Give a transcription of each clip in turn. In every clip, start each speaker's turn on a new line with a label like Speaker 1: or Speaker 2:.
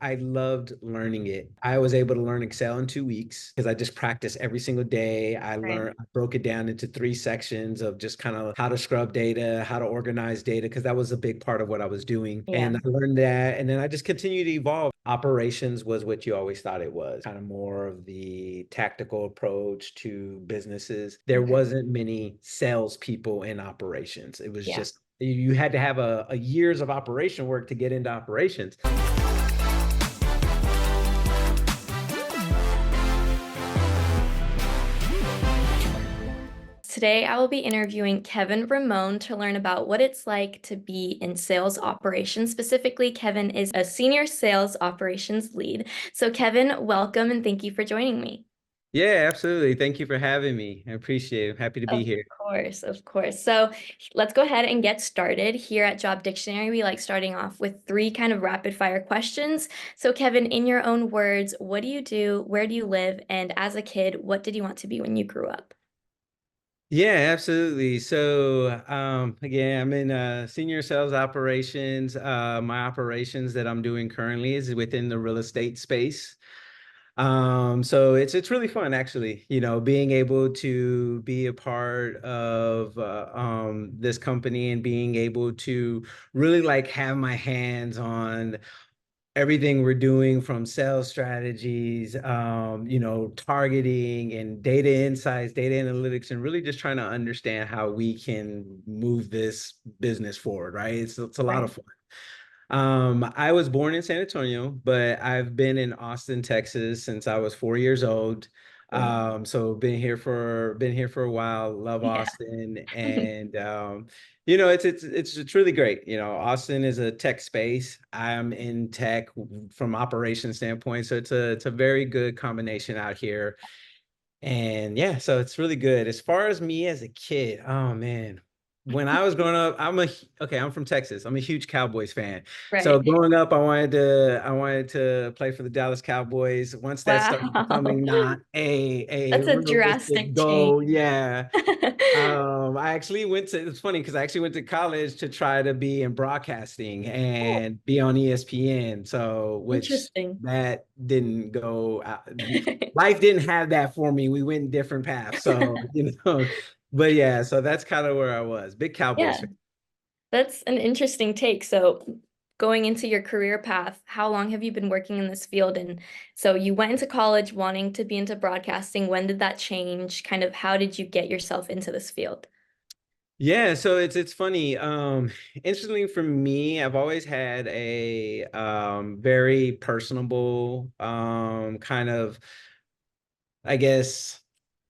Speaker 1: I loved learning it. I was able to learn Excel in 2 weeks because I just practiced every single day.
Speaker 2: Right.
Speaker 1: I broke it down into three sections of just kind of how to scrub data, how to organize data, because that was a big part of what I was doing.
Speaker 2: Yeah.
Speaker 1: And I learned that. And then I just continued to evolve. Operations was what you always thought it was, kind of more of the tactical approach to businesses. There
Speaker 2: Okay.
Speaker 1: wasn't many salespeople in operations. It was
Speaker 2: Yeah.
Speaker 1: just you had to have a years of operation work to get into operations.
Speaker 2: Today, I will be interviewing Kevin Ramon to learn about what it's like to be in sales operations. Specifically, Kevin is a senior sales operations lead. So, Kevin, welcome and thank you for joining me.
Speaker 1: Yeah, absolutely. Thank you for having me. I appreciate it. Happy to be
Speaker 2: Of
Speaker 1: here.
Speaker 2: course, of course. So let's go ahead and get started. Here at Job Dictionary, we like starting off with three kind of rapid fire questions. So, Kevin, in your own words, what do you do? Where do you live? And as a kid, what did you want to be when you grew up?
Speaker 1: Yeah, absolutely. So, again, I'm in senior sales operations. My operations that I'm doing currently is within the real estate space. So it's really fun actually, being able to be a part of this company and being able to really like have my hands on everything we're doing from sales strategies, targeting and data insights, data analytics, and really just trying to understand how we can move this business forward, right? It's a lot of
Speaker 2: Right.
Speaker 1: fun. I was born in San Antonio, but I've been in Austin, Texas since I was 4 years old.
Speaker 2: Cool.
Speaker 1: So been here for a while, love
Speaker 2: Yeah.
Speaker 1: Austin. And it's really great. Austin is a tech space. I'm in tech from operation standpoint. So it's a very good combination out here. And yeah, so it's really good. As far as me as a kid, oh man, when I was growing up, I'm from Texas. I'm a huge Cowboys fan. So
Speaker 2: Right.
Speaker 1: growing up, I wanted to play for the Dallas Cowboys. Once that started
Speaker 2: Wow.
Speaker 1: becoming not a
Speaker 2: That's a
Speaker 1: realistic
Speaker 2: drastic change.
Speaker 1: goal, yeah. It's funny because I actually went to college to try to be in broadcasting
Speaker 2: Oh,
Speaker 1: and be on ESPN. So, which
Speaker 2: interesting.
Speaker 1: that didn't go out. Life didn't have that for me. We went different paths. So, but yeah, so that's kind of where I was. Big Cowboys
Speaker 2: Yeah,
Speaker 1: fan.
Speaker 2: that's an interesting take. So, going into your career path, how long have you been working in this field? And so you went into college wanting to be into broadcasting. When did that change? Kind of how did you get yourself into this field?
Speaker 1: Yeah, so it's funny. Interestingly for me, I've always had a very personable kind of I guess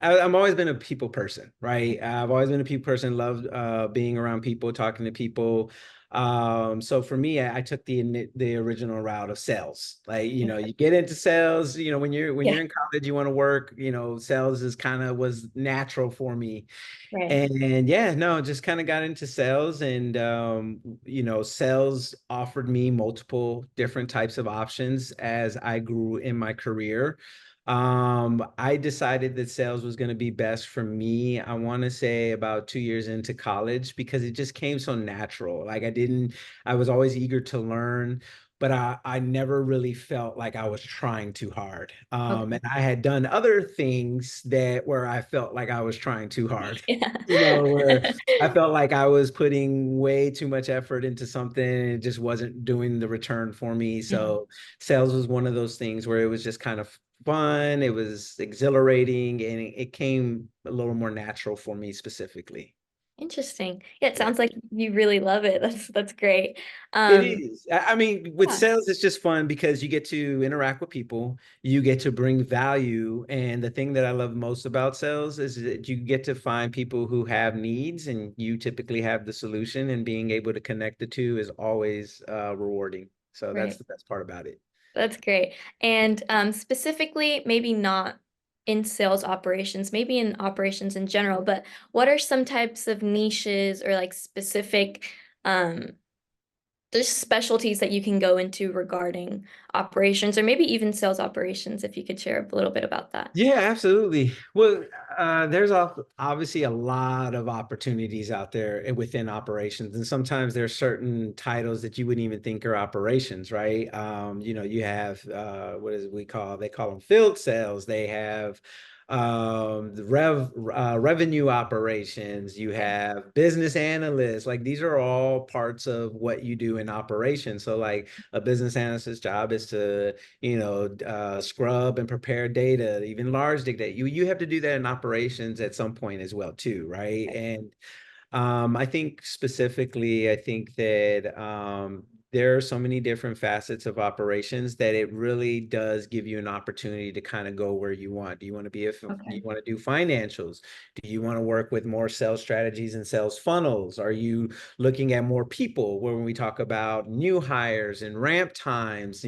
Speaker 1: I'm always been a people person, right? I've always been a people person, loved being around people, talking to people. So for me, I took the original route of sales. Like, you get into sales, when
Speaker 2: Yeah,
Speaker 1: you're in college, you want to work, sales is kind of was natural for me.
Speaker 2: right.
Speaker 1: And yeah, no, just kind of got into sales and sales offered me multiple different types of options as I grew in my career. I decided that sales was going to be best for me. I want to say about 2 years into college because it just came so natural. I was always eager to learn, but I never really felt like I was trying too hard.
Speaker 2: Okay.
Speaker 1: And I had done other things where I felt like I was trying too hard.
Speaker 2: Yeah.
Speaker 1: Where I felt like I was putting way too much effort into something and it just wasn't doing the return for me.
Speaker 2: Mhm.
Speaker 1: So sales was one of those things where it was just kind of fun, it was exhilarating, and it came a little more natural for me specifically.
Speaker 2: Interesting. Yeah, it
Speaker 1: Yeah.
Speaker 2: sounds like you really love it. That's great.
Speaker 1: It
Speaker 2: Um,
Speaker 1: is. I mean, with
Speaker 2: yeah.
Speaker 1: sales, it's just fun because you get to interact with people, you get to bring value. And the thing that I love most about sales is that you get to find people who have needs and you typically have the solution, and being able to connect the two is always rewarding. So that's
Speaker 2: Right.
Speaker 1: the best part about it.
Speaker 2: That's great. And specifically, maybe not in sales operations, maybe in operations in general, but what are some types of niches or like specific um, there's specialties that you can go into regarding operations or maybe even sales operations, if you could share a little bit about that.
Speaker 1: Yeah, absolutely. Well, there's obviously a lot of opportunities out there within operations, and sometimes there's certain titles that you wouldn't even think are operations, right? You have what is it we call they call them field sales. They have the revenue operations. You
Speaker 2: Okay.
Speaker 1: have business analysts. Like these are all parts of what you do in operations. So, like a business analyst's job is to scrub and prepare data, even large data. You have to do that in operations at some point as well too, right? And I think specifically, I think that there are so many different facets of operations that it really does give you an opportunity to kind of go where you want. Do you want to do you
Speaker 2: Okay.
Speaker 1: want to do financials? Do you want to work with more sales strategies and sales funnels? Are you looking at more people when we talk about new hires and ramp times?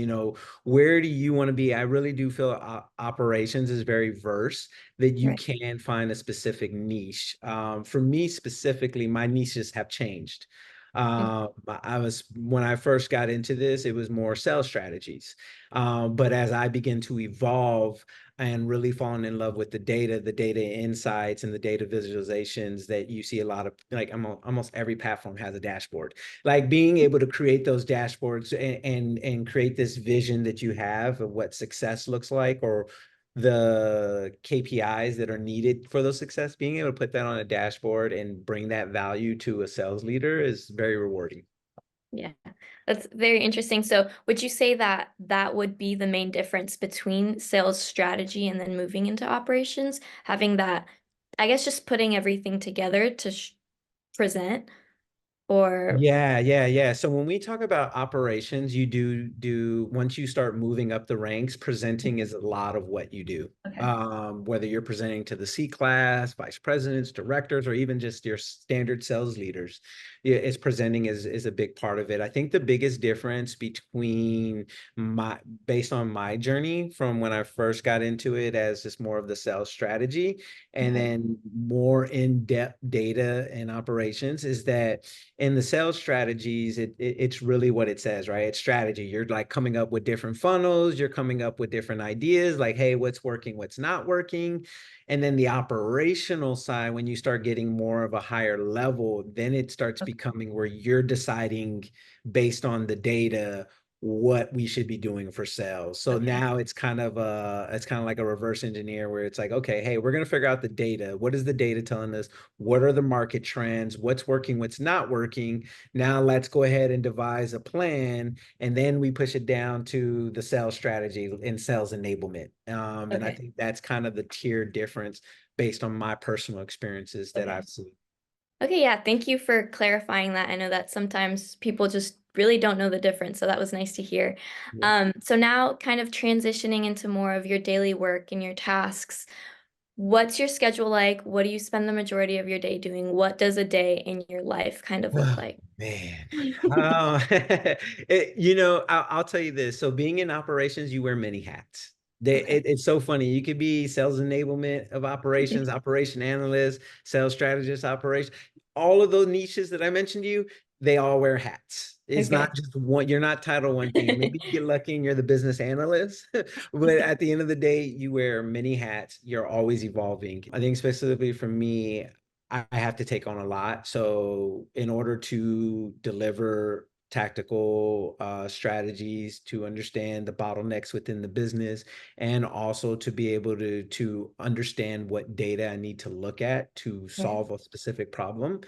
Speaker 1: Where do you want to be? I really do feel operations is very verse that you
Speaker 2: Right.
Speaker 1: can find a specific niche. For me specifically, my niches have changed. I was when I first got into this, it was more sales strategies. But as I begin to evolve and really falling in love with the data insights and the data visualizations that you see a lot of, like almost every platform has a dashboard. Like being able to create those dashboards and create this vision that you have of what success looks like, or the KPIs that are needed for those success, being able to put that on a dashboard and bring that value to a sales leader is very rewarding.
Speaker 2: Yeah, that's very interesting. So, would you say that that would be the main difference between sales strategy and then moving into operations? Having that, I guess, just putting everything together to sh present, or
Speaker 1: Yeah. So when we talk about operations, you do once you start moving up the ranks, presenting is a lot of what you do.
Speaker 2: okay,
Speaker 1: Whether you're presenting to the C class, vice presidents, directors, or even just your standard sales leaders, yeah, is presenting is a big part of it. I think the biggest difference between my based on my journey from when I first got into it as just more of the sales strategy and
Speaker 2: okay,
Speaker 1: then more in-depth data and operations is that in the sales strategies, it's really what it says, right? It's strategy. You're like coming up with different funnels, you're coming up with different ideas, like, hey, what's working, what's not working. And then the operational side, when you start getting more of a higher level, then it starts becoming where you're deciding based on the data what we should be doing for sales. So
Speaker 2: okay,
Speaker 1: now it's kind of like a reverse engineer where it's like, okay, hey, we're going to figure out the data. What is the data telling us? What are the market trends? What's working? What's not working? Now let's go ahead and devise a plan, and then we push it down to the sales strategy and sales enablement. And I
Speaker 2: okay,
Speaker 1: think that's kind of the tier difference based on my personal experiences that
Speaker 2: okay.
Speaker 1: I've seen.
Speaker 2: Okay, yeah, thank you for clarifying that. I know that sometimes people just really don't know the difference, so that was nice to hear.
Speaker 1: Yeah.
Speaker 2: So now kind of transitioning into more of your daily work and your tasks. What's your schedule like? What do you spend the majority of your day doing? What does a day in your life kind of look
Speaker 1: Oh,
Speaker 2: like?
Speaker 1: man. I'll tell you this. So being in operations, you wear many hats.
Speaker 2: Okay.
Speaker 1: It's so funny. You could be sales enablement of operations, operation analyst, sales strategist, operation. All of those niches that I mentioned to you, they all wear hats. It's not
Speaker 2: Okay.
Speaker 1: just one, you're not titled one thing. Maybe you get lucky and you're the business analyst, but at the end of the day, you wear many hats. You're always evolving. I think specifically for me, I have to take on a lot. So in order to deliver tactical strategies to understand the bottlenecks within the business and also to be able to understand what data I need to look at to
Speaker 2: Right.
Speaker 1: solve a specific problem,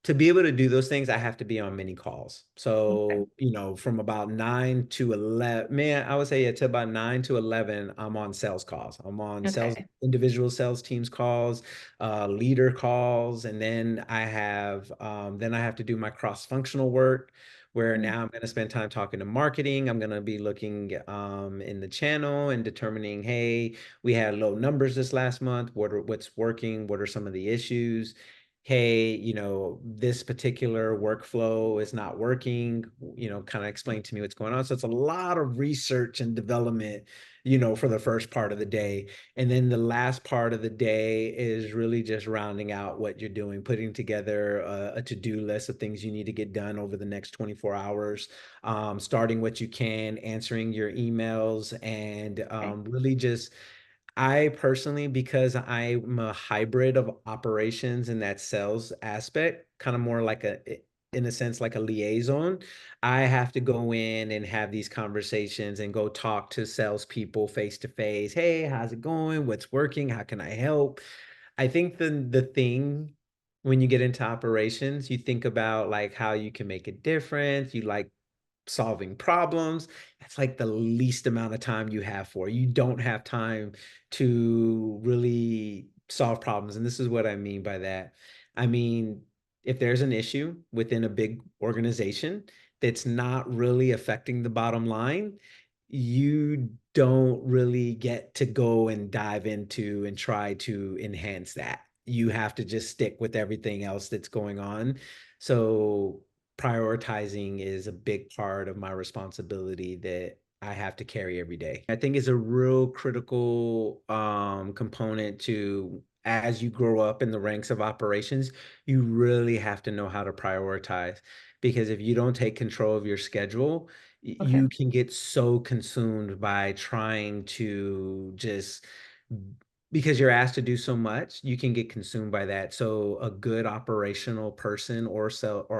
Speaker 1: to be able to do those things, I have to be on many calls.
Speaker 2: Okay.
Speaker 1: So, from about 9 to 11, man, I would say to about 9 to 11, I'm on sales calls. I'm on
Speaker 2: Okay.
Speaker 1: individual sales teams calls, leader calls, and then I have to do my cross-functional work where
Speaker 2: Mm.
Speaker 1: now I'm going to spend time talking to marketing. I'm going to be looking in the channel and determining, hey, we had low numbers this last month. What's working? What are some of the issues? hey, this particular workflow is not working, kind of explain to me what's going on. So it's a lot of research and development, for the first part of the day. And then the last part of the day is really just rounding out what you're doing, putting together a to-do list of things you need to get done over the next 24 hours, starting what you can, answering your emails, and
Speaker 2: Okay.
Speaker 1: really just I personally, because I'm a hybrid of operations and that sales aspect, kind of more like in a sense, like a liaison. I have to go in and have these conversations and go talk to salespeople face to face. Hey, how's it going? What's working? How can I help? I think the thing when you get into operations, you think about like how you can make a difference. You like solving problems. That's like the least amount of time you have for. You don't have time to really solve problems. And this is what I mean by that. I mean, if there's an issue within a big organization that's not really affecting the bottom line, you don't really get to go and dive into and try to enhance that. You have to just stick with everything else that's going on. So prioritizing is a big part of my responsibility that I have to carry every day. I think is a real critical component to as you grow up in the ranks of operations, you really have to know how to prioritize because if you don't take control of your schedule,
Speaker 2: Okay.
Speaker 1: you can get so consumed by trying to just because you're asked to do so much, you can get consumed by that. So a good operational person or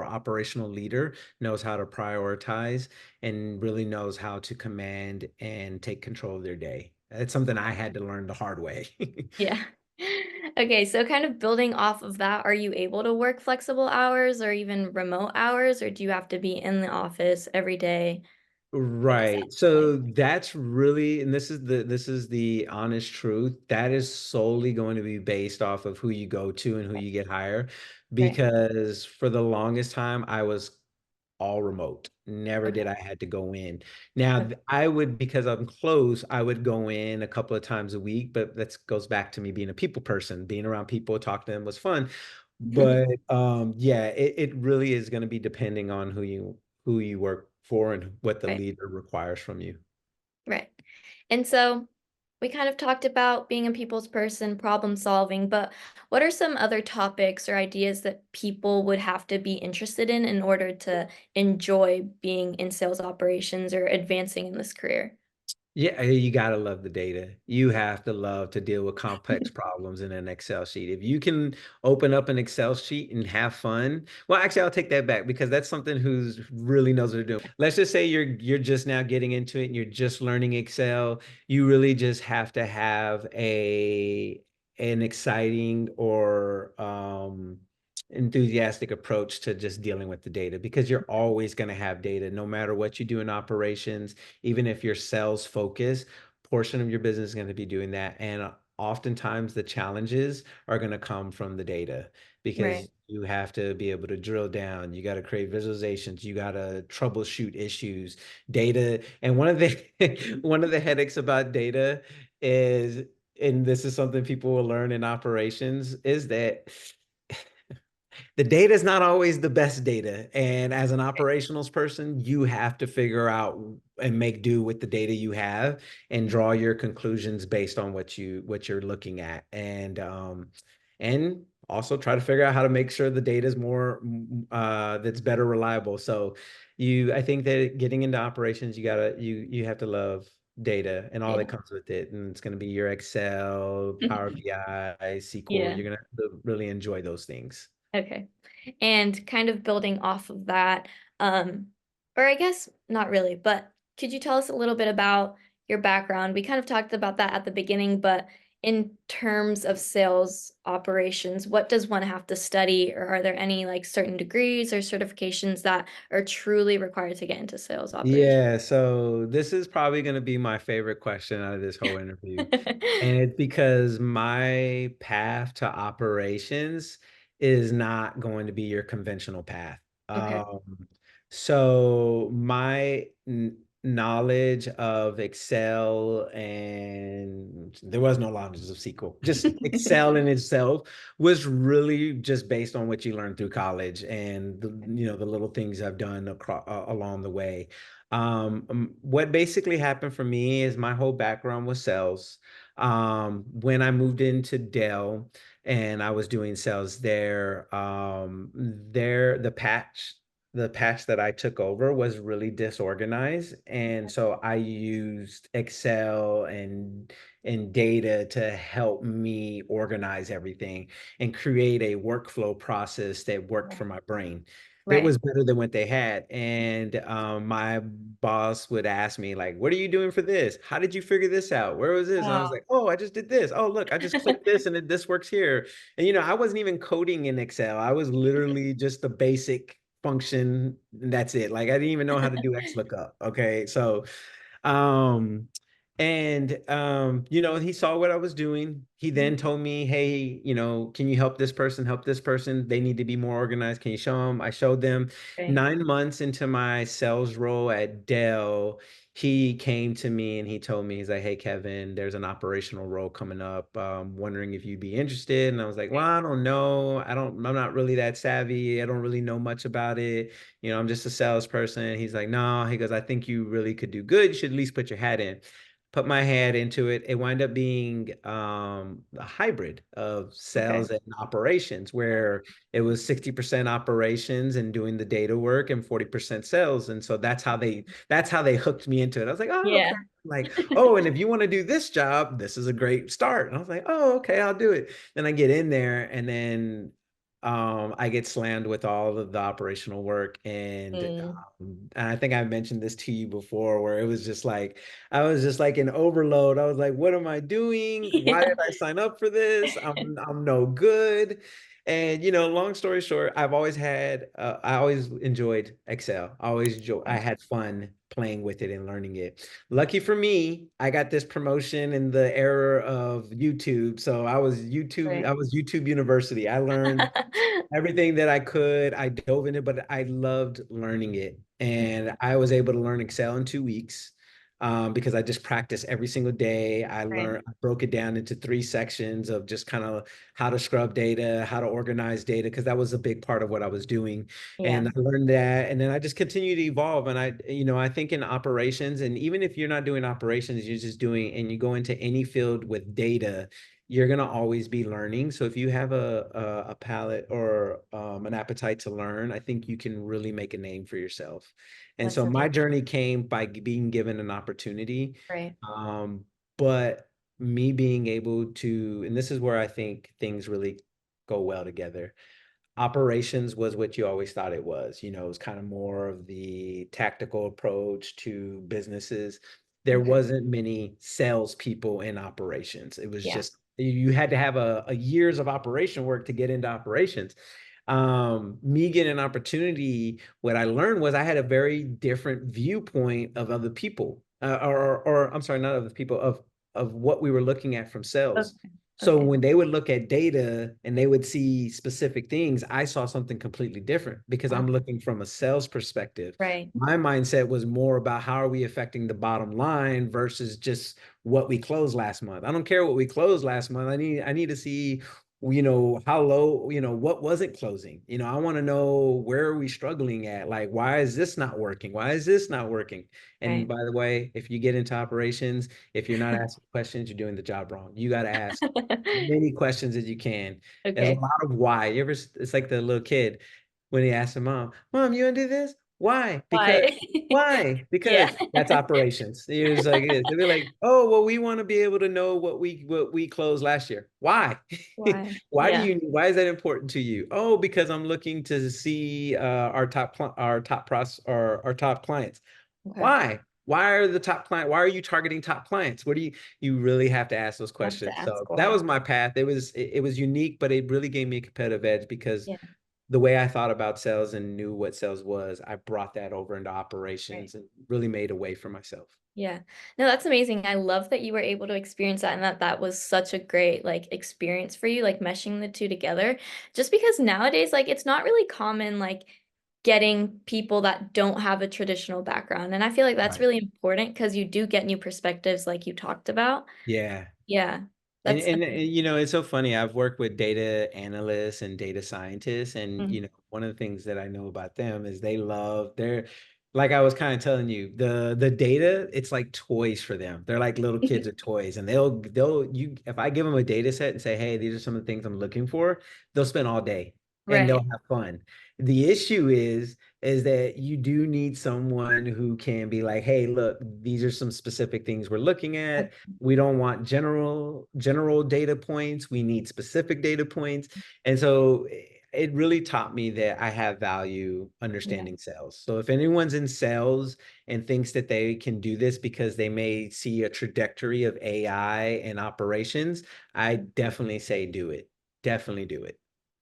Speaker 1: operational leader knows how to prioritize and really knows how to command and take control of their day. It's something I had to learn the hard way.
Speaker 2: Yeah. Okay, so kind of building off of that, are you able to work flexible hours or even remote hours, or do you have to be in the office every day? What does that
Speaker 1: Right.
Speaker 2: look like?
Speaker 1: So that's really, and this is the honest truth. That is solely going to be based off of who you go to and who you get hired.
Speaker 2: Okay.
Speaker 1: Because for the longest time, I was all remote. Never
Speaker 2: Okay.
Speaker 1: did I had to go in. Now
Speaker 2: Okay.
Speaker 1: I would, because I'm close, I would go in a couple of times a week, but that goes back to me being a people person, being around people, talk to them was fun. But yeah, it really is going to be depending on who you work for and what the
Speaker 2: Right.
Speaker 1: leader requires from you.
Speaker 2: Right. And so we kind of talked about being a people's person, problem solving, but what are some other topics or ideas that people would have to be interested in order to enjoy being in sales operations or advancing in this career?
Speaker 1: Yeah, you gotta love the data. You have to love to deal with complex problems in an Excel sheet. If you can open up an Excel sheet and have fun, well, actually, I'll take that back because that's something who's really knows what they're doing. Let's just say you're just now getting into it and you're just learning Excel. You really just have to have an exciting or enthusiastic approach to just dealing with the data because you're always going to have data no matter what you do in operations, even if you're sales focused, portion of your business is going to be doing that. And oftentimes the challenges are going to come from the data
Speaker 2: Right.
Speaker 1: because you have to be able to drill down. You got to create visualizations. You got to troubleshoot issues, data. And one of the one of the headaches about data is, and this is something people will learn in operations, is that the data is not always the best data. And as an operationals person, you have to figure out and make do with the data you have and draw your conclusions based on what you're looking at. And also try to figure out how to make sure the data is more that's better reliable. So I think that getting into operations, you have to love data and all that
Speaker 2: Yeah.
Speaker 1: comes with it. And it's going to be your Excel, Power BI, SQL.
Speaker 2: Yeah.
Speaker 1: You're going to really enjoy those things.
Speaker 2: Okay. And kind of building off of that, or I guess not really, but could you tell us a little bit about your background? We kind of talked about that at the beginning, but in terms of sales operations, what does one have to study, or are there any like certain degrees or certifications that are truly required to get into sales operations?
Speaker 1: Yeah, so this is probably going to be my favorite question out of this whole interview. And it's because my path to operations is not going to be your conventional path.
Speaker 2: Okay.
Speaker 1: So knowledge of Excel, and there was no knowledge of SQL. Just Excel in itself was really just based on what you learned through college and the little things I've done along the way. What basically happened for me is my whole background was sales. When I moved into Dell and I was doing sales there, the patch that I took over was really disorganized. And so I used Excel and data to help me organize everything and create a workflow process that worked for my brain. That
Speaker 2: Right.
Speaker 1: was better than what they had. And my boss would ask me, like, what are you doing for this? How did you figure this out? Where was this? And I was
Speaker 2: Wow.
Speaker 1: like, oh, I just did this. Oh, look, I just clicked this and this works here. And I wasn't even coding in Excel. I was literally just the basic function. And that's it. Like I didn't even know how to do XLOOKUP. Okay. So um, he saw what I was doing. He then told me, hey, can you help this person, help this person? They need to be more organized. Can you show them? I showed them.
Speaker 2: Right.
Speaker 1: 9 months into my sales role at Dell, he came to me and he told me, he's like, hey, Kevin, there's an operational role coming up. Wondering if you'd be interested. And I was like, well,
Speaker 2: Right.
Speaker 1: I don't know. I'm not really that savvy. I don't really know much about it. I'm just a salesperson. He's like, no, he goes, I think you really could do good. You should at least put your hat in. Put my hat into it. It wound up being a hybrid of
Speaker 2: Okay.
Speaker 1: sales and operations, where it was 60% operations and doing the data work and 40% sales. And so that's how they hooked me into it. I was like, oh,
Speaker 2: Yeah.
Speaker 1: okay. Like, oh, and if you want to do this job, this is a great start. And I was like, oh, okay, I'll do it. Then I get in there and then I get slammed with all of the operational work,
Speaker 2: Mm.
Speaker 1: and I think I mentioned this to you before, where it was just like I was just like an overload. I was like, "What am I doing? Why
Speaker 2: Yeah.
Speaker 1: did I sign up for this? I'm no good." And long story short, I always enjoyed Excel. I had fun playing with it and learning it. Lucky for me, I got this promotion in the era of YouTube. So I
Speaker 2: Right.
Speaker 1: was YouTube University. I learned everything that I could. I dove into it, but I loved learning it. And I was able to learn Excel in 2 weeks, because I just practiced every single day.
Speaker 2: Right.
Speaker 1: I broke it down into 3 sections of just kind of how to scrub data, how to organize data, because that was a big part of what I was doing.
Speaker 2: Yeah.
Speaker 1: And I learned that. And then I just continue to evolve. And I think in operations, and even if you're not doing operations, you're just doing, and you go into any field with data, you're going to always be learning. So if you have a palate or an appetite to learn, I think you can really make a name for yourself. And
Speaker 2: That's
Speaker 1: so my
Speaker 2: amazing.
Speaker 1: journey came by being given an opportunity.
Speaker 2: Right.
Speaker 1: But me being able to, and this is where I think things really go well together. Operations was what you always thought it was. It was kind of more of the tactical approach to businesses. There
Speaker 2: Okay.
Speaker 1: wasn't many salespeople in operations. It was
Speaker 2: Yeah.
Speaker 1: just you had to have a years of operation work to get into operations. Me getting an opportunity, what I learned was I had a very different viewpoint of other people, or I'm sorry, not other people, of what we were looking at from sales.
Speaker 2: Okay.
Speaker 1: So
Speaker 2: Okay.
Speaker 1: when they would look at data and they would see specific things, I saw something completely different because
Speaker 2: Wow.
Speaker 1: I'm looking from a sales perspective.
Speaker 2: Right.
Speaker 1: My mindset was more about how are we affecting the bottom line versus just what we closed last month. I don't care what we closed last month. I need to see, how low, what wasn't closing. I want to know, where are we struggling at? Like, why is this not working? Why is this not working? And
Speaker 2: Right.
Speaker 1: by the way, if you get into operations, if you're not asking questions, you're doing the job wrong. You got to ask many questions as you can. There's a
Speaker 2: Okay.
Speaker 1: lot of why. It's like the little kid when he asks his mom, Mom, you want to do this? Why? Because
Speaker 2: Why?
Speaker 1: why?
Speaker 2: Yeah.
Speaker 1: Because that's operations. It's like it is. They'll be like, oh, well, we want to be able to know what we closed last year. Why?
Speaker 2: Why?
Speaker 1: Why do
Speaker 2: Yeah.
Speaker 1: you why is that important to you? Oh, because I'm looking to see our top clients.
Speaker 2: Okay.
Speaker 1: Why? Why are the top client? Why are you targeting top clients? What do you really have to ask those
Speaker 2: Have to
Speaker 1: questions?
Speaker 2: ask
Speaker 1: So that
Speaker 2: why.
Speaker 1: was my path. It was unique, but it really gave me a competitive edge because
Speaker 2: Yeah.
Speaker 1: the way I thought about sales and knew what sales was, I brought that over into
Speaker 2: Right.
Speaker 1: operations and really made a way for myself.
Speaker 2: Yeah. No, that's amazing. I love that you were able to experience that and that was such a great like experience for you, like meshing the two together. Just because nowadays, like it's not really common, like getting people that don't have a traditional background. And I feel like that's
Speaker 1: Right.
Speaker 2: really important because you do get new perspectives like you talked about.
Speaker 1: Yeah.
Speaker 2: Yeah,
Speaker 1: And,
Speaker 2: that's
Speaker 1: it's so funny. I've worked with data analysts and data scientists, and
Speaker 2: mm,
Speaker 1: one of the things that I know about them is they're like I was kind of telling you, the data, it's like toys for them. They're like little kids with toys, and they'll you if I give them a data set and say, "Hey, these are some of the things I'm looking for," they'll spend all day and
Speaker 2: right.
Speaker 1: they'll have fun. The issue is that you do need someone who can be like, "Hey, look, these are some specific things we're looking at. We don't want general data points. We need specific data points." And so it really taught me that I have value
Speaker 2: Yeah.
Speaker 1: understanding sales. So if anyone's in sales and thinks that they can do this because they may see a trajectory of AI and operations, I definitely say do it. Definitely do it,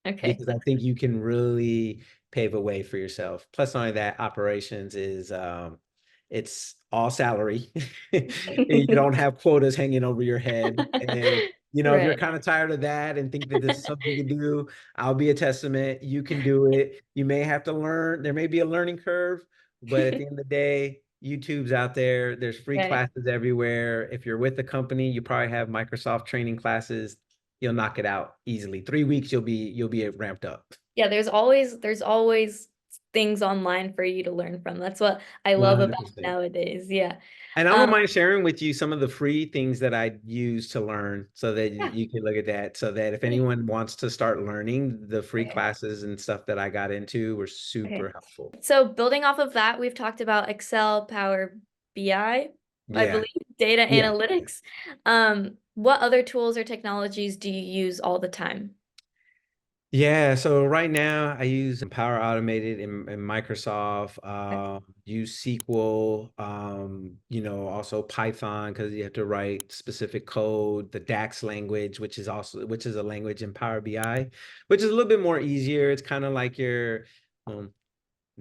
Speaker 2: Okay.
Speaker 1: because I think you can really pave a way for yourself. Plus, not only that, operations is it's all salary. You don't have quotas hanging over your head. And if you're
Speaker 2: Right.
Speaker 1: kind of tired of that and think that this is something you can do, I'll be a testament. You can do it. You may have to learn. There may be a learning curve, but at the end of the day, YouTube's out there. There's free
Speaker 2: Right.
Speaker 1: classes everywhere. If you're with the company, you probably have Microsoft training classes. You'll knock it out easily. 3 weeks, you'll be ramped up.
Speaker 2: Yeah, there's always things online for you to learn from. That's what I love about
Speaker 1: 100%.
Speaker 2: nowadays. Yeah.
Speaker 1: And I don't
Speaker 2: Um,
Speaker 1: mind sharing with you some of the free things that I use to learn so that
Speaker 2: yeah.
Speaker 1: you can look at that. So that if anyone wants to start learning, the free
Speaker 2: Okay.
Speaker 1: classes and stuff that I got into were super
Speaker 2: Okay.
Speaker 1: helpful.
Speaker 2: So building off of that, we've talked about Excel, Power BI, I
Speaker 1: Yeah.
Speaker 2: believe, data
Speaker 1: Yeah.
Speaker 2: analytics. What other tools or technologies do you use all the time?
Speaker 1: Yeah, so right now I use Power Automated in Microsoft,
Speaker 2: Okay.
Speaker 1: use SQL, also Python because you have to write specific code, the DAX language, which is a language in Power BI, which is a little bit more easier. It's kind of like um,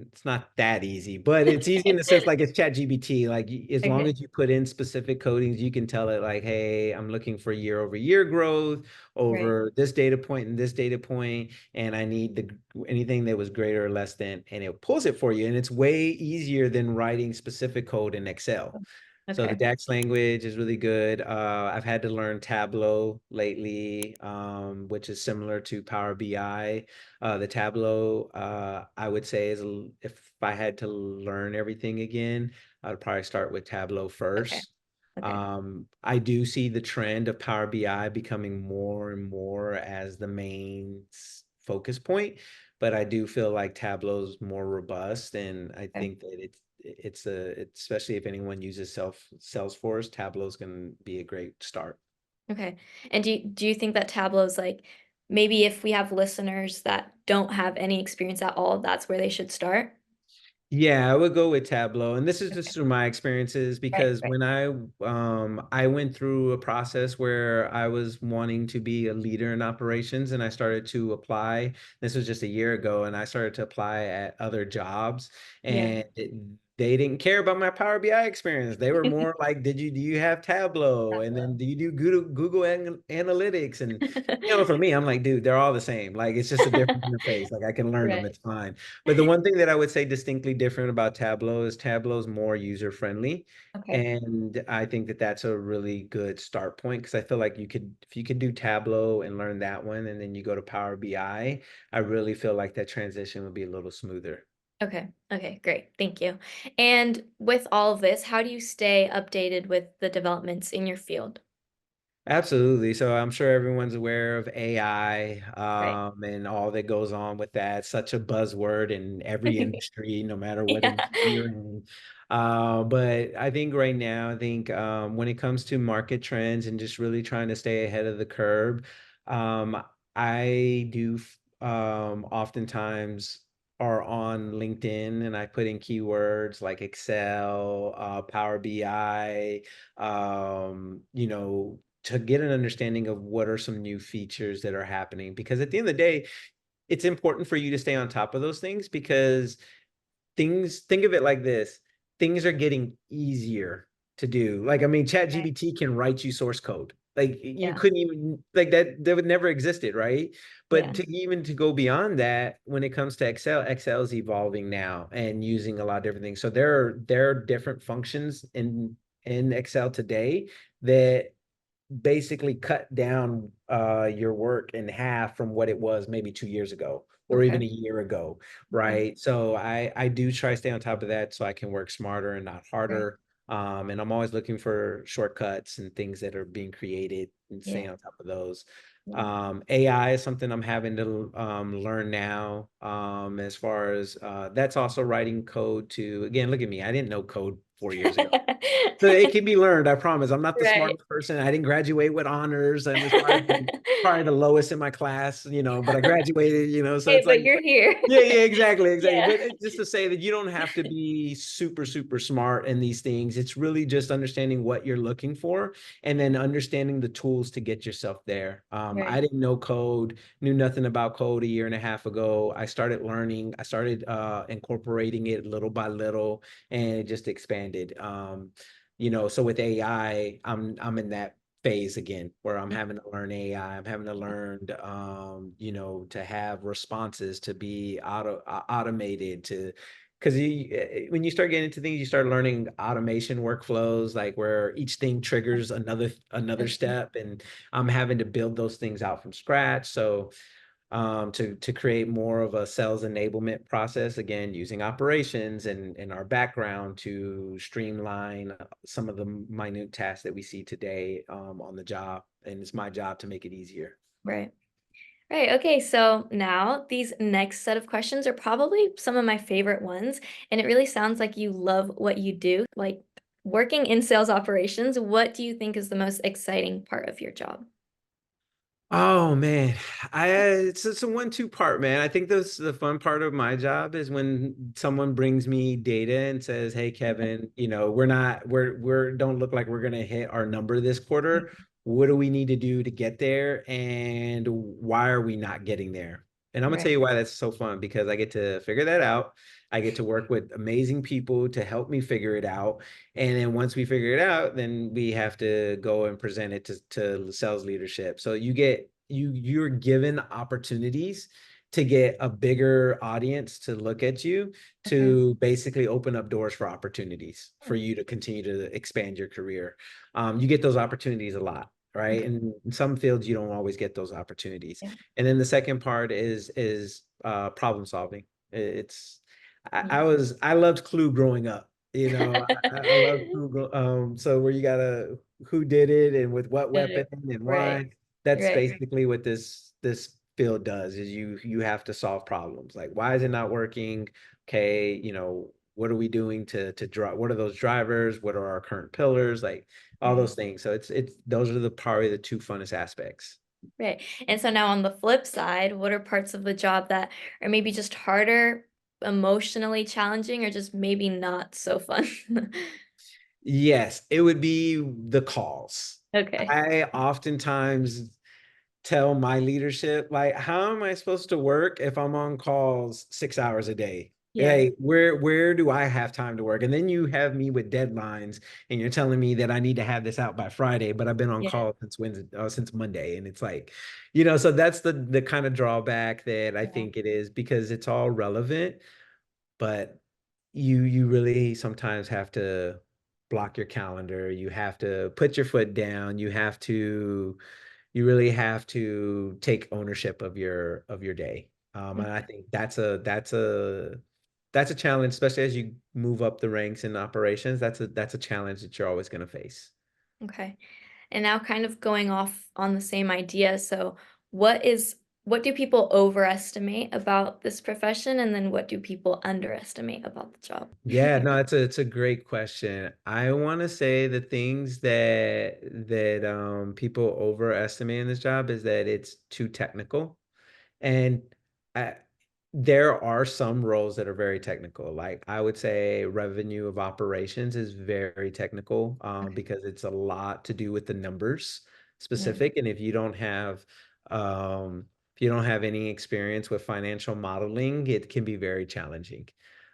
Speaker 1: it's not that easy, but it's easy in the sense like it's chat GBT. Like as long
Speaker 2: Okay.
Speaker 1: as you put in specific codings, you can tell it like, hey, I'm looking for year over year growth
Speaker 2: Right.
Speaker 1: over this data point and this data point, and I need anything that was greater or less than, and it pulls it for you. And it's way easier than writing specific code in Excel. So the
Speaker 2: Okay.
Speaker 1: DAX language is really good. I've had to learn Tableau lately, which is similar to Power BI. The Tableau, I would say, if I had to learn everything again, I'd probably start with Tableau
Speaker 2: Okay.
Speaker 1: first.
Speaker 2: Okay.
Speaker 1: I do see the trend of Power BI becoming more and more as the main focus point, but I do feel like Tableau's more robust, and I
Speaker 2: Okay.
Speaker 1: think that especially if anyone uses Salesforce, Tableau's going to be a great start.
Speaker 2: Okay. And do you think that Tableau's like maybe if we have listeners that don't have any experience at all, that's where they should start?
Speaker 1: Yeah, I would go with Tableau. And this is just
Speaker 2: Okay.
Speaker 1: through my experiences
Speaker 2: Right.
Speaker 1: because
Speaker 2: Right.
Speaker 1: when I went through a process where I was wanting to be a leader in operations and I started to apply. This was just a year ago, and I started to apply at other jobs,
Speaker 2: Yeah.
Speaker 1: and they didn't care about my Power BI experience. They were more like, do you have Tableau? And then
Speaker 2: Tableau.
Speaker 1: do you do Google Analytics? And for me, I'm like, dude, they're all the same. Like it's just a different interface. Like I can learn them.
Speaker 2: Right.
Speaker 1: It's fine. But the one thing that I would say distinctly different about Tableau is Tableau's more user friendly.
Speaker 2: Okay.
Speaker 1: And I think that that's a really good start point because I feel like if you could do Tableau and learn that one, and then you go to Power BI, I really feel like that transition would be a little smoother.
Speaker 2: Okay. Okay. Great. Thank you. And with all of this, how do you stay updated with the developments in your field?
Speaker 1: Absolutely. So I'm sure everyone's aware of AI,
Speaker 2: Right.
Speaker 1: and all that goes on with that. Such a buzzword in every industry, no matter what
Speaker 2: Yeah.
Speaker 1: industry you're in. But I think right now, when it comes to market trends and just really trying to stay ahead of the curve, I do oftentimes are on LinkedIn and I put in keywords like Excel, Power BI, to get an understanding of what are some new features that are happening. Because at the end of the day, it's important for you to stay on top of those things because think of it like this, things are getting easier to do. Like, I mean,
Speaker 2: Right.
Speaker 1: ChatGPT can write you source code. Like you
Speaker 2: Yeah.
Speaker 1: couldn't even like that would never existed, right? But
Speaker 2: Yeah.
Speaker 1: to go beyond that, when it comes to Excel, Excel is evolving now and using a lot of different things. So there are different functions in Excel today that basically cut down your work in half from what it was maybe 2 years ago or even
Speaker 2: Okay.
Speaker 1: a year ago,
Speaker 2: Okay.
Speaker 1: right? So I do try to stay on top of that so I can work smarter and not
Speaker 2: Right.
Speaker 1: harder. And I'm always looking for shortcuts and things that are being created and staying
Speaker 2: Yeah.
Speaker 1: on top of those.
Speaker 2: Yeah.
Speaker 1: AI is something I'm having to learn now. As far as that's also writing code to, again, look at me. I didn't know code 4 years ago. So it can be learned, I promise. I'm not the
Speaker 2: Right.
Speaker 1: smartest person. I didn't graduate with honors. I was probably the lowest in my class, but I graduated, so
Speaker 2: Hey,
Speaker 1: it's like,
Speaker 2: but you're here.
Speaker 1: yeah, yeah, exactly, exactly.
Speaker 2: Yeah.
Speaker 1: But just to say that you don't have to be super, super smart in these things. It's really just understanding what you're looking for and then understanding the tools to get yourself there. I
Speaker 2: Right.
Speaker 1: didn't know code, knew nothing about code a year and a half ago. I started learning, I started incorporating it little by little, and it just expanded. So with AI, I'm in that phase again where I'm having to learn AI. I'm having to learn, to have responses to be automated to, because when you start getting into things, you start learning automation workflows, like where each thing triggers another
Speaker 2: Okay.
Speaker 1: step, and I'm having to build those things out from scratch. So to create more of a sales enablement process, again, using operations and our background to streamline some of the minute tasks that we see today on the job. And it's my job to make it easier.
Speaker 2: Right. Right. Okay. So now these next set of questions are probably some of my favorite ones. And it really sounds like you love what you do. Like working in sales operations, what do you think is the most exciting part of your job?
Speaker 1: Oh man, it's a 1-2 part, man. I think the fun part of my job is when someone brings me data and says, "Hey, Kevin, we're don't look like we're gonna hit our number this quarter. What do we need to do to get there, and why are we not getting there?" And I'm gonna tell
Speaker 2: Right.
Speaker 1: you why that's so fun, because I get to figure that out. I get to work with amazing people to help me figure it out. And then once we figure it out, then we have to go and present it to sales leadership. So you're given opportunities to get a bigger audience to look at you,
Speaker 2: Okay.
Speaker 1: to basically open up doors for opportunities for
Speaker 2: Hmm.
Speaker 1: you to continue to expand your career. You get those opportunities a lot, right?
Speaker 2: Okay.
Speaker 1: And in some fields you don't always get those opportunities.
Speaker 2: Yeah.
Speaker 1: And then the second part is problem solving. It's
Speaker 2: Yeah.
Speaker 1: I loved Clue growing up. I love Google. So where you gotta who did it and with what weapon and
Speaker 2: Right.
Speaker 1: why. That's
Speaker 2: Right.
Speaker 1: basically what this field does, is you have to solve problems. Like, why is it not working? Okay, what are we doing to draw? What are those drivers? What are our current pillars? Like all
Speaker 2: Right.
Speaker 1: those things. So it's those are the probably the two funnest aspects.
Speaker 2: Right. And so now on the flip side, what are parts of the job that are maybe just harder, emotionally challenging, or just maybe not so fun?
Speaker 1: Yes, it would be the calls.
Speaker 2: Okay.
Speaker 1: I oftentimes tell my leadership, like, how am I supposed to work if I'm on calls 6 hours a day?
Speaker 2: Yeah.
Speaker 1: Hey, where do I have time to work? And then you have me with deadlines, and you're telling me that I need to have this out by Friday, but I've been on
Speaker 2: Yeah.
Speaker 1: call since Wednesday, since Monday, and it's like, so that's the kind of drawback that I
Speaker 2: Yeah.
Speaker 1: think it is, because it's all relevant, but you really sometimes have to block your calendar. You have to put your foot down. You really have to take ownership of your day. And I think that's a challenge, especially as you move up the ranks in operations. That's a challenge that you're always going to face.
Speaker 2: Okay. And now kind of going off on the same idea. So what do people overestimate about this profession, and then what do people underestimate about the job?
Speaker 1: Yeah, no, it's a great question. I want to say the things that people overestimate in this job is that it's too technical. And I, there are some roles that are very technical. Like, I would say revenue of operations is very technical,
Speaker 2: Okay.
Speaker 1: because it's a lot to do with the numbers
Speaker 2: Yeah.
Speaker 1: specific. And um, if you don't have any experience with financial modeling, it can be very challenging.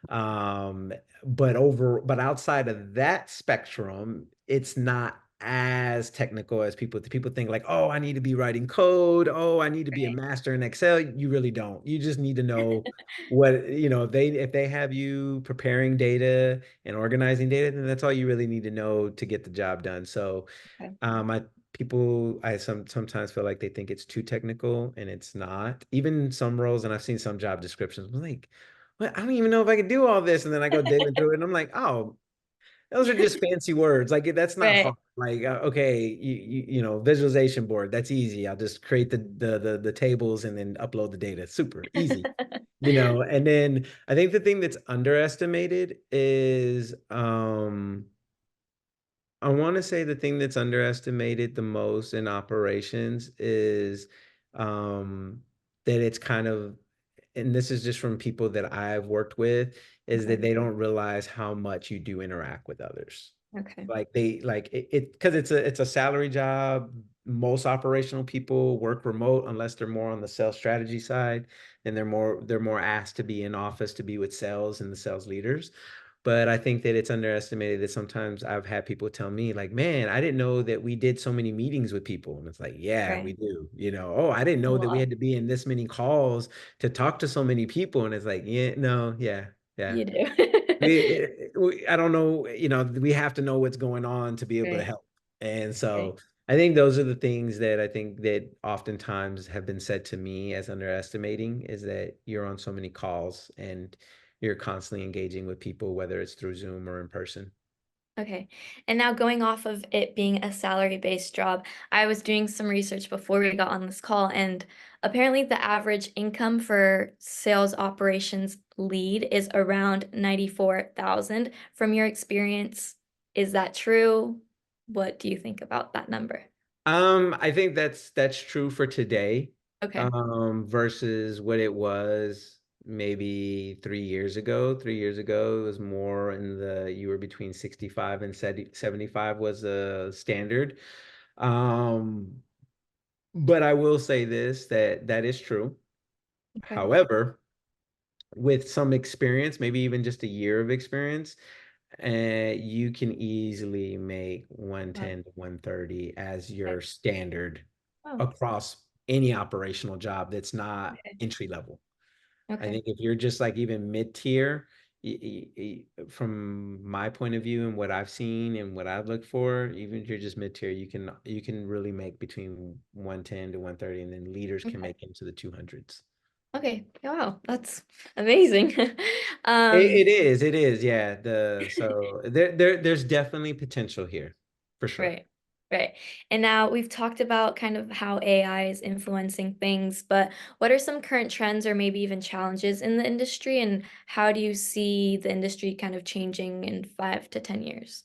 Speaker 1: Um, but outside of that spectrum, it's not as technical as people think like, oh, I need to be writing code. Oh, I need to be a
Speaker 2: Right.
Speaker 1: master in Excel. You really don't. You just need to know what, if they have you preparing data and organizing data, then that's all you really need to know to get the job done. So
Speaker 2: Okay.
Speaker 1: I sometimes feel like they think it's too technical and it's not. Even some roles, and I've seen some job descriptions, I'm like, what? I don't even know if I could do all this. And then I go digging through it and I'm like, oh, those are just fancy words. Like that's not hard.
Speaker 2: Right.
Speaker 1: Like okay, visualization board. That's easy. I'll just create the tables and then upload the data. Super easy. And then I think the thing that's underestimated is I want to say the thing that's underestimated the most in operations is um, that it's kind of, and this is just from people that I've worked with, is
Speaker 2: Okay.
Speaker 1: that they don't realize how much you do interact with others.
Speaker 2: Okay.
Speaker 1: Like they like it because it's a salary job. Most operational people work remote unless they're more on the sales strategy side, and they're more asked to be in office to be with sales and the sales leaders. But I think that it's underestimated that sometimes I've had people tell me, like, man, I didn't know that we did so many meetings with people. And it's like, yeah, we
Speaker 2: Right.
Speaker 1: do. Oh, I didn't
Speaker 2: A
Speaker 1: know that we
Speaker 2: lot.
Speaker 1: had to be in this many calls to talk to so many people. And it's like, yeah, no, yeah, yeah.
Speaker 2: You do.
Speaker 1: I don't know, we have to know what's going on to be able to
Speaker 2: Right.
Speaker 1: help. And
Speaker 2: Right.
Speaker 1: so I think those are the things that I think that oftentimes have been said to me as underestimating is that you're on so many calls and you're constantly engaging with people, whether it's through Zoom or in person.
Speaker 2: Okay. And now going off of it being a salary-based job, I was doing some research before we got on this call, and apparently the average income for sales operations lead is around 94,000. From your experience, is that true? What do you think about that number?
Speaker 1: I think that's true for today,
Speaker 2: Okay.
Speaker 1: versus what it was maybe 3 years ago. 3 years ago, it was more you were between 65 and 75 was a standard. Um, but I will say this, that is true.
Speaker 2: Okay.
Speaker 1: However, with some experience, maybe even just a year of experience, you can easily make
Speaker 2: Wow.
Speaker 1: 110 to 130 as
Speaker 2: Okay.
Speaker 1: your standard
Speaker 2: Oh,
Speaker 1: across any operational job that's not
Speaker 2: okay.
Speaker 1: entry level. I
Speaker 2: Okay.
Speaker 1: think if you're just like even mid-tier, from my point of view and what I've seen and what I've looked for, even if you're just mid-tier, you can really make between 110 to 130, and then leaders can
Speaker 2: Okay.
Speaker 1: make into the 200s.
Speaker 2: Okay. Wow, that's amazing.
Speaker 1: It
Speaker 2: Um,
Speaker 1: is, it is, yeah. So there's definitely potential here, for sure.
Speaker 2: Right, right. And now we've talked about kind of how AI is influencing things, but what are some current trends or maybe even challenges in the industry, and how do you see the industry kind of changing in 5 to 10 years?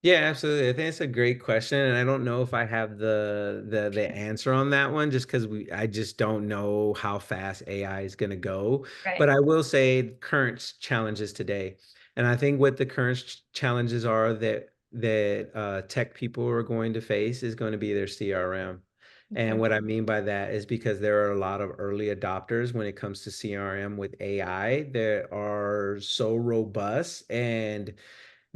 Speaker 1: Yeah, absolutely. I think it's a great question, and I don't know if I have the answer on that one, just because I just don't know how fast AI is going to go. But
Speaker 2: Right.
Speaker 1: I will say current challenges today, and I think what the current challenges are that tech people are going to face is going to be their CRM. And
Speaker 2: Okay.
Speaker 1: what I mean by that is because there are a lot of early adopters when it comes to CRM with AI that are so robust, and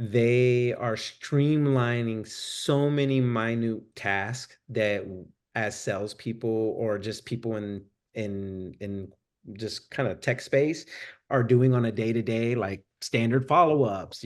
Speaker 1: they are streamlining so many minute tasks that as salespeople or just people in just kind of tech space are doing on a day-to-day, like standard follow-ups,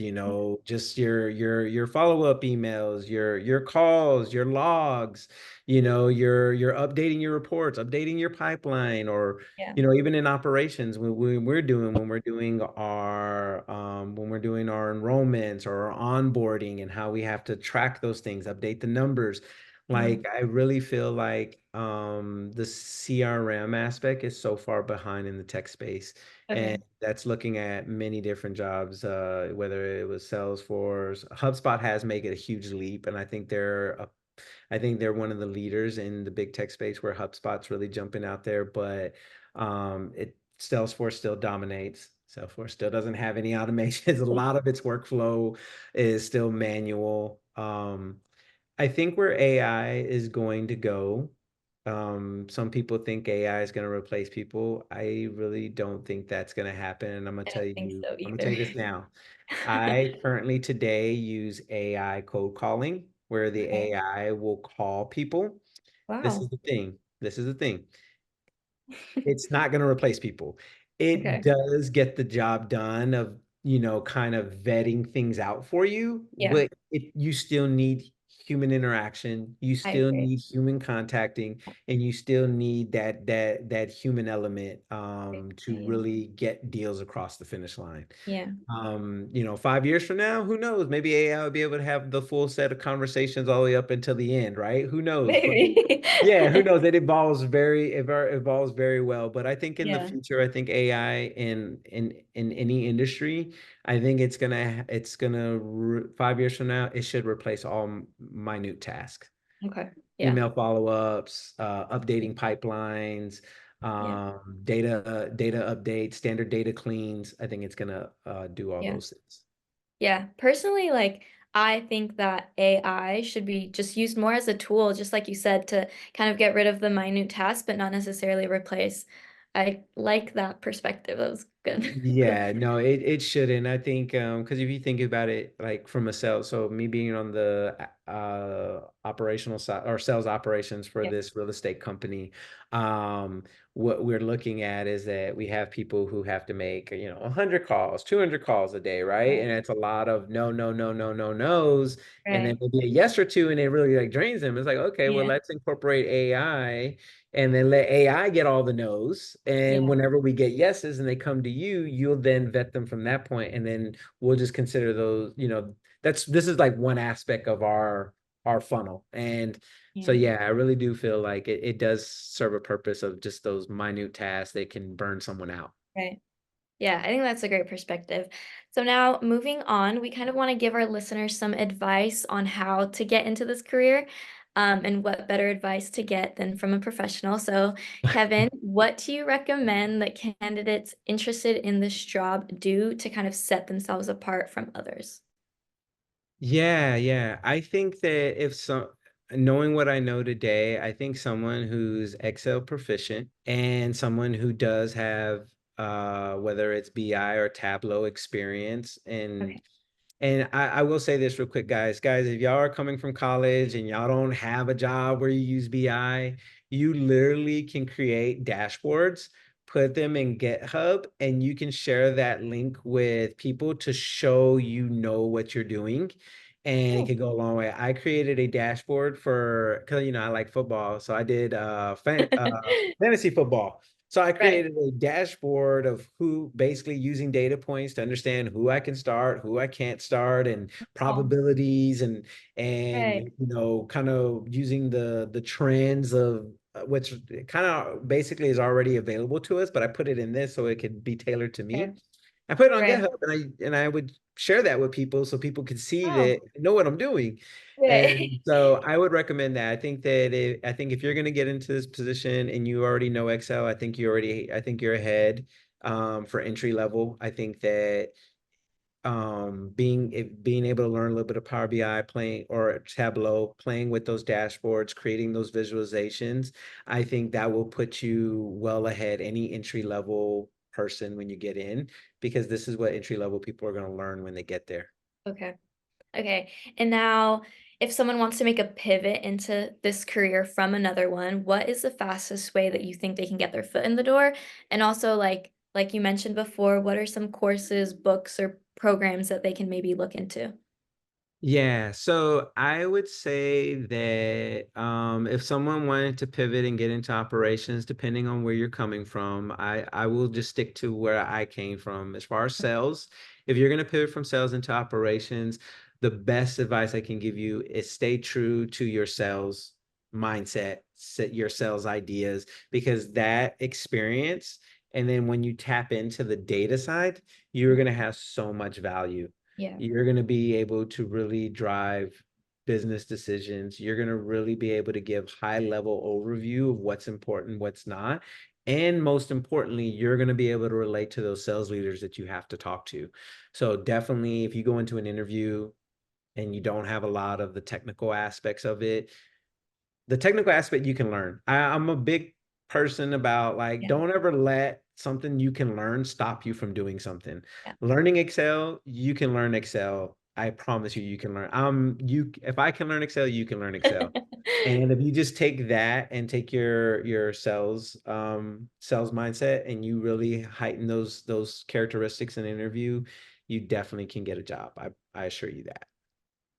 Speaker 1: just your follow-up emails, your calls, your logs, you're updating your reports, updating your pipeline, or
Speaker 2: Yeah.
Speaker 1: even in operations, when we're doing our enrollments or our onboarding and how we have to track those things, update the numbers.
Speaker 2: Mm.
Speaker 1: Like I really feel like the CRM aspect is so far behind in the tech space. And
Speaker 2: Okay.
Speaker 1: that's looking at many different jobs, whether it was Salesforce. HubSpot has made it a huge leap, and I think they're one of the leaders in the big tech space where HubSpot's really jumping out there, but Salesforce still dominates. Salesforce still doesn't have any automations. A lot of its workflow is still manual. I think where AI is going to go, some people think AI is going to replace people. I really don't think that's going to happen. And
Speaker 2: I don't think so
Speaker 1: I'm gonna
Speaker 2: either.
Speaker 1: tell you this now. I currently today use AI code calling, where the
Speaker 2: Okay.
Speaker 1: AI will call people. This is
Speaker 2: Wow.
Speaker 1: the thing. This is the thing. It's not going to replace people. It
Speaker 2: Okay.
Speaker 1: does get the job done of, kind of vetting things out for you,
Speaker 2: Yeah,
Speaker 1: but you still need human interaction. You
Speaker 2: I
Speaker 1: still
Speaker 2: agree.
Speaker 1: need human contacting, and you still need that human element to
Speaker 2: Yeah.
Speaker 1: really get deals across the finish line.
Speaker 2: Yeah.
Speaker 1: 5 years from now, who knows? Maybe AI will be able to have the full set of conversations all the way up until the end, right? Who knows? But
Speaker 2: Maybe.
Speaker 1: yeah, who knows? It evolves very well. But I think in the
Speaker 2: Yeah.
Speaker 1: future, I think AI in any industry, I think 5 years from now, it should replace all minute tasks,
Speaker 2: Okay. Yeah.
Speaker 1: email follow-ups, updating pipelines,
Speaker 2: Yeah.
Speaker 1: data updates, standard data cleans. I think it's gonna do all
Speaker 2: Yeah.
Speaker 1: those things.
Speaker 2: Yeah. Personally, like I think that AI should be just used more as a tool, just like you said, to kind of get rid of the minute tasks, but not necessarily replace. I like that perspective. That was good.
Speaker 1: Yeah, no, it shouldn't. I think because if you think about it like from a sales, so me being on the operational side or sales operations for
Speaker 2: Yeah.
Speaker 1: this real estate company, what we're looking at is that we have people who have to make, 100 calls, 200 calls a day, right?
Speaker 2: Right.
Speaker 1: And it's a lot of no, no, no, no, no, no's, and then
Speaker 2: Right.
Speaker 1: maybe a yes or two, and it really like drains them. It's like, okay, well,
Speaker 2: Yeah.
Speaker 1: let's incorporate AI and then let AI get all the no's. And
Speaker 2: Yeah.
Speaker 1: whenever we get yeses and they come to you, you'll then vet them from that point, and then we'll just consider those. This is like one aspect of our funnel. And so
Speaker 2: Yeah.
Speaker 1: yeah, I really do feel like it does serve a purpose of just those minute tasks that can burn someone out.
Speaker 2: Right. Yeah, I think that's a great perspective. So now moving on, we kind of want to give our listeners some advice on how to get into this career, and what better advice to get than from a professional. So, Kevin, what do you recommend that candidates interested in this job do to kind of set themselves apart from others?
Speaker 1: Yeah, yeah. I think that if some knowing what I know today, I think someone who's Excel proficient and someone who does have whether it's BI or Tableau experience and
Speaker 2: Okay.
Speaker 1: I will say this real quick, guys. Guys, if y'all are coming from college and y'all don't have a job where you use BI, you literally can create dashboards, put them in GitHub, and you can share that link with people to show what you're doing. And it
Speaker 2: Oh,
Speaker 1: could go a long way. I created a dashboard because I like football. So I did fantasy football. So I
Speaker 2: right.
Speaker 1: created a dashboard of who basically using data points to understand who I can start, who I can't start, and
Speaker 2: Oh,
Speaker 1: probabilities and
Speaker 2: right.
Speaker 1: kind of using the trends of which kind of basically is already available to us, but I put it in this so it could be tailored to
Speaker 2: Okay.
Speaker 1: me. I put it on
Speaker 2: Right.
Speaker 1: GitHub and I would share that with people so people could see that
Speaker 2: Oh,
Speaker 1: I know what I'm doing.
Speaker 2: right.
Speaker 1: And so I would recommend that. I think if you're going to get into this position and you already know Excel, I think you're ahead for entry level. I think that being able to learn a little bit of Power BI, playing or Tableau, playing with those dashboards, creating those visualizations, I think that will put you well ahead any entry level person when you get in, because this is what entry level people are going to learn when they get there.
Speaker 2: Okay. Okay. And now, if someone wants to make a pivot into this career from another one, what is the fastest way that you think they can get their foot in the door? And also, like you mentioned before, what are some courses, books, or programs that they can maybe look into?
Speaker 1: Yeah, so I would say that if someone wanted to pivot and get into operations, depending on where you're coming from, I will just stick to where I came from. As far as sales, if you're going to pivot from sales into operations, the best advice I can give you is stay true to your sales mindset, set your sales ideas, because that experience, and then when you tap into the data side, you're going to have so much value.
Speaker 2: Yeah.
Speaker 1: You're going to be able to really drive business decisions. You're going to really be able to give high level overview of what's important, what's not. And most importantly, you're going to be able to relate to those sales leaders that you have to talk to. So definitely, if you go into an interview and you don't have a lot of the technical aspects of it, the technical aspect you can learn. I'm a big person about like,
Speaker 2: Yeah.
Speaker 1: don't ever let something you can learn stop you from doing something.
Speaker 2: Yeah.
Speaker 1: Learning Excel, you can learn Excel I promise you, you can learn. If I can learn Excel, you can learn Excel. And if you just take that and take your sales mindset and you really heighten those characteristics in an interview, you definitely can get a job. I assure you that.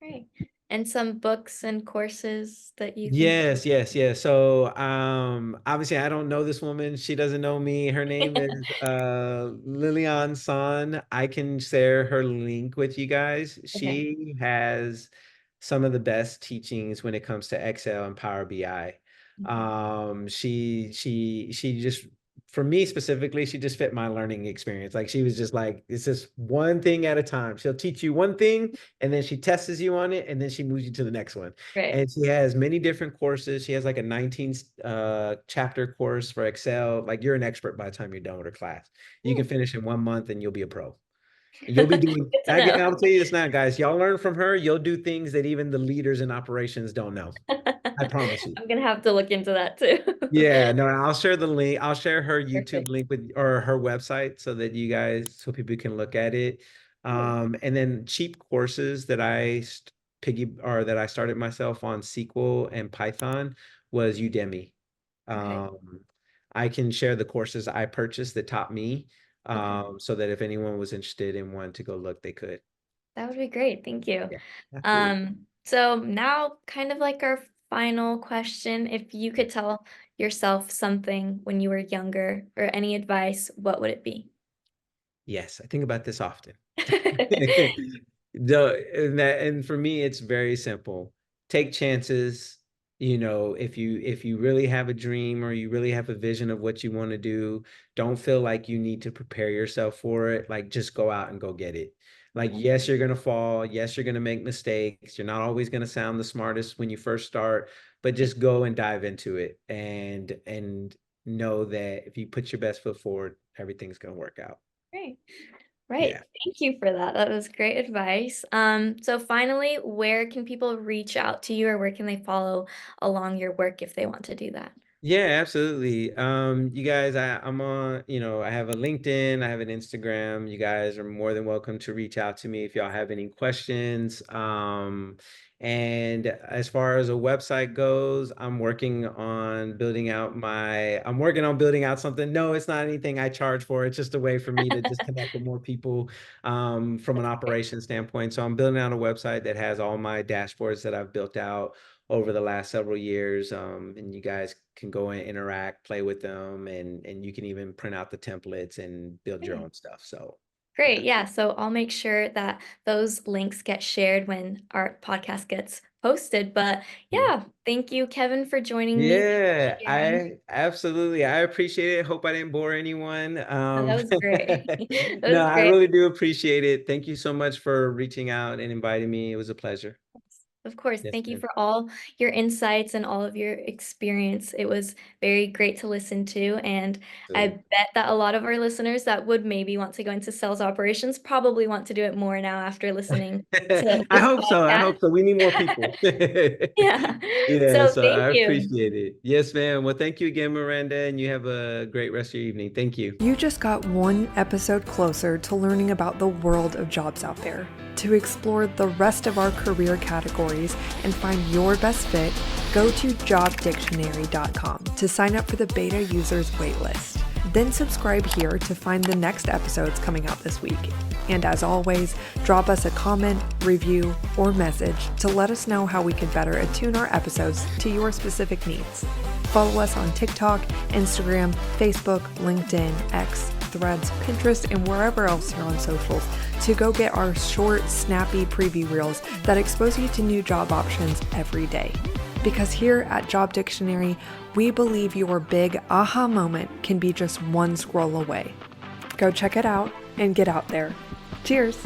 Speaker 2: Great. And some books and courses that you think.
Speaker 1: Yes, yes, yes. So, obviously I don't know this woman. She doesn't know me. Her name is Lilian San. I can share her link with you guys.
Speaker 2: Okay.
Speaker 1: She has some of the best teachings when it comes to Excel and Power BI.
Speaker 2: Mhm.
Speaker 1: She just for me specifically, she just fit my learning experience. Like she was just like, it's just one thing at a time. She'll teach you one thing and then she tests you on it and then she moves you to the next one.
Speaker 2: Great.
Speaker 1: And she has many different courses. She has like a 19 chapter course for Excel. Like you're an expert by the time you're done with her class. You can
Speaker 2: Hmm.
Speaker 1: finish in 1 month and you'll be a pro. And you'll be doing,
Speaker 2: Good to
Speaker 1: again,
Speaker 2: know.
Speaker 1: I'll tell you this now, guys. Y'all learn from her. You'll do things that even the leaders in operations don't know. I promise you.
Speaker 2: I'm gonna have to look into that too.
Speaker 1: Yeah, no, I'll share the link. I'll share her YouTube
Speaker 2: Perfect.
Speaker 1: link with or her website so that you guys so people can look at it.
Speaker 2: Great.
Speaker 1: And then cheap courses that that I started myself on SQL and Python was Udemy.
Speaker 2: Okay.
Speaker 1: Um, I can share the courses I purchased that taught me,
Speaker 2: Okay.
Speaker 1: so that if anyone was interested and wanted to go look, they could.
Speaker 2: That would be great. Thank you.
Speaker 1: Yeah, absolutely.
Speaker 2: So now kind of like our final question, if you could tell yourself something when you were younger or any advice, what would it be?
Speaker 1: Yes, I think about this often. And for me, it's very simple. Take chances. If you really have a dream or you really have a vision of what you want to do, don't feel like you need to prepare yourself for it. Like just go out and go get it. Like,
Speaker 2: Okay.
Speaker 1: yes, you're gonna fall. Yes, you're gonna make mistakes. You're not always gonna sound the smartest when you first start, but just go and dive into it and know that if you put your best foot forward, everything's gonna work out.
Speaker 2: Great. Right.
Speaker 1: Yeah.
Speaker 2: Thank you for that. That was great advice. So finally, where can people reach out to you or where can they follow along your work if they want to do that?
Speaker 1: Yeah, absolutely. You guys, I'm on, I have a LinkedIn, I have an Instagram. You guys are more than welcome to reach out to me if y'all have any questions. And as far as a website goes, I'm working on building out something. No, it's not anything I charge for. It's just a way for me to just connect with more people, from an operation standpoint. So I'm building out a website that has all my dashboards that I've built out over the last several years. And you guys can go and interact, play with them, and you can even print out the templates and build your
Speaker 2: Great.
Speaker 1: own stuff. So yeah.
Speaker 2: Great. Yeah. So I'll make sure that those links get shared when our podcast gets posted. But
Speaker 1: Mhm.
Speaker 2: yeah, thank you, Kevin, for joining me
Speaker 1: Yeah,
Speaker 2: sharing.
Speaker 1: I absolutely I appreciate it. Hope I didn't bore anyone.
Speaker 2: That was great. That
Speaker 1: No,
Speaker 2: was
Speaker 1: I
Speaker 2: great.
Speaker 1: really do appreciate it. Thank you so much for reaching out and inviting me. It was a pleasure.
Speaker 2: Of course.
Speaker 1: Yes,
Speaker 2: Thank you
Speaker 1: ma'am.
Speaker 2: for all your insights and all of your experience. It was very great to listen to. And I
Speaker 1: Absolutely.
Speaker 2: bet that a lot of our listeners that would maybe want to go into sales operations probably want to do it more now after listening to
Speaker 1: I
Speaker 2: this
Speaker 1: hope so. I
Speaker 2: podcast.
Speaker 1: hope so. We need more people.
Speaker 2: Yeah.
Speaker 1: Yeah,
Speaker 2: So
Speaker 1: so
Speaker 2: thank
Speaker 1: I
Speaker 2: you.
Speaker 1: appreciate it. Yes, ma'am. Well, thank you again, Miranda, and you have a great rest of your evening. Thank you.
Speaker 3: You just got one episode closer to learning about the world of jobs out there. To explore the rest of our career categories and find your best fit, go to jobdictionary.com to sign up for the beta users waitlist. Then subscribe here to find the next episodes coming out this week. And as always, drop us a comment, review, or message to let us know how we could better attune our episodes to your specific needs. Follow us on TikTok, Instagram, Facebook, LinkedIn, X, Threads, Pinterest, and wherever else you're on socials to go get our short, snappy preview reels that expose you to new job options every day. Because here at Job Dictionary, we believe your big aha moment can be just one scroll away. Go check it out and get out there. Cheers!